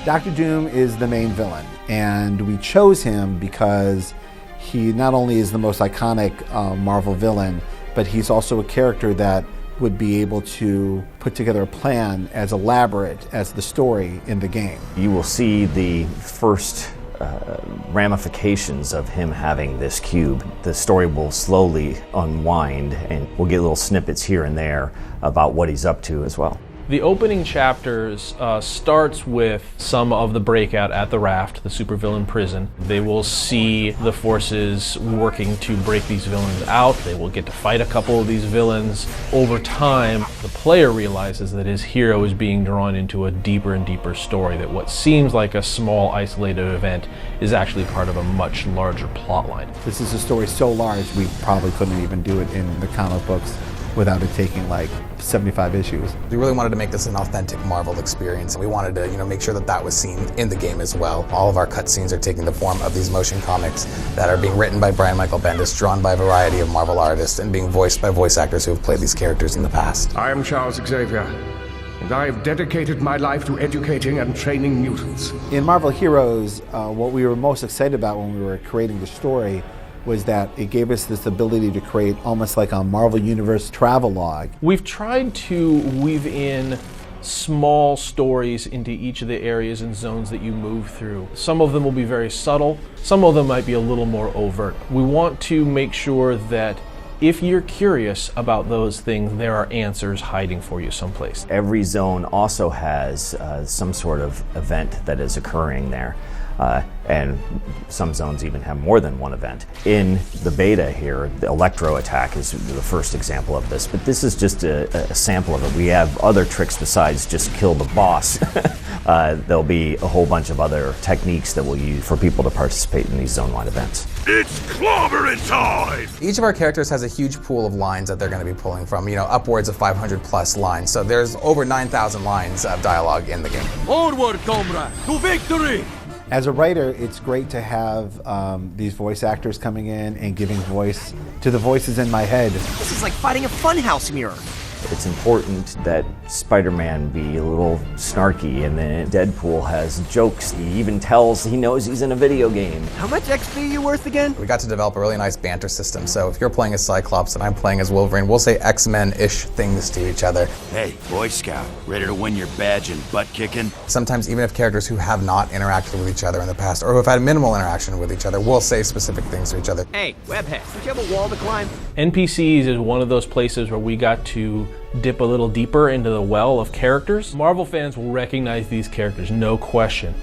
Dr. Doom is the main villain, and we chose him because he not only is the most iconic Marvel villain, but he's also a character that would be able to put together a plan as elaborate as the story in the game. You will see the first ramifications of him having this cube. The story will slowly unwind, and we'll get little snippets here and there about what he's up to as well. The opening chapters starts with some of the breakout at the Raft, the supervillain prison. They will see the forces working to break these villains out. They will get to fight a couple of these villains. Over time, the player realizes that his hero is being drawn into a deeper and deeper story, that what seems like a small isolated event is actually part of a much larger plot line. This is a story so large we probably couldn't even do it in the comic books without it taking like 75 issues. We really wanted to make this an authentic Marvel experience, and we wanted to, make sure that that was seen in the game as well. All of our cutscenes are taking the form of these motion comics that are being written by Brian Michael Bendis, drawn by a variety of Marvel artists, and being voiced by voice actors who have played these characters in the past. I am Charles Xavier, and I have dedicated my life to educating and training mutants. In Marvel Heroes, what we were most excited about when we were creating the story was that it gave us this ability to create almost like a Marvel Universe travelogue. We've tried to weave in small stories into each of the areas and zones that you move through. Some of them will be very subtle, some of them might be a little more overt. We want to make sure that if you're curious about those things, there are answers hiding for you someplace. Every zone also has some sort of event that is occurring there. And some zones even have more than one event. In the beta here, the Electro attack is the first example of this, but this is just a sample of it. We have other tricks besides just kill the boss. There'll be a whole bunch of other techniques that we'll use for people to participate in these zone-wide events. It's clobbering time! Each of our characters has a huge pool of lines that they're going to be pulling from, upwards of 500 plus lines. So there's over 9,000 lines of dialogue in the game. Onward, comrade, to victory! As a writer, it's great to have these voice actors coming in and giving voice to the voices in my head. This is like fighting a funhouse mirror. It's important that Spider-Man be a little snarky, and then Deadpool has jokes. He even tells he knows he's in a video game. How much XP are you worth again? We got to develop a really nice banter system, so if you're playing as Cyclops and I'm playing as Wolverine, we'll say X-Men-ish things to each other. Hey, Boy Scout, ready to win your badge and butt kicking? Sometimes even if characters who have not interacted with each other in the past, or who have had minimal interaction with each other, we'll say specific things to each other. Hey, Webhead, don't you have a wall to climb? NPCs is one of those places where we got to dip a little deeper into the well of characters. Marvel fans will recognize these characters, no question.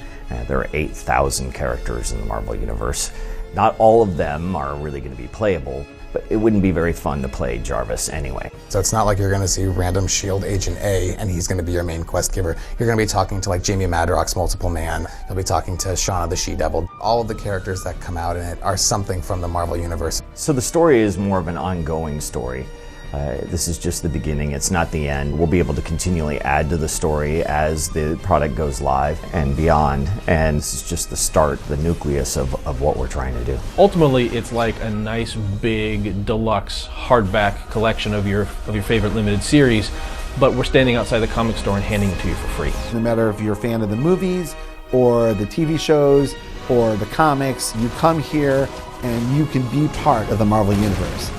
There are 8,000 characters in the Marvel Universe. Not all of them are really going to be playable, but it wouldn't be very fun to play Jarvis anyway. So it's not like you're going to see random S.H.I.E.L.D. Agent A and he's going to be your main quest giver. You're going to be talking to like Jamie Madrox's Multiple Man. You'll be talking to Shauna the She-Devil. All of the characters that come out in it are something from the Marvel Universe. So the story is more of an ongoing story. This is just the beginning, it's not the end. We'll be able to continually add to the story as the product goes live and beyond, and this is just the start, the nucleus of what we're trying to do. Ultimately, it's like a nice big deluxe hardback collection of your favorite limited series, but we're standing outside the comic store and handing it to you for free. No matter if you're a fan of the movies or the TV shows or the comics, you come here and you can be part of the Marvel Universe.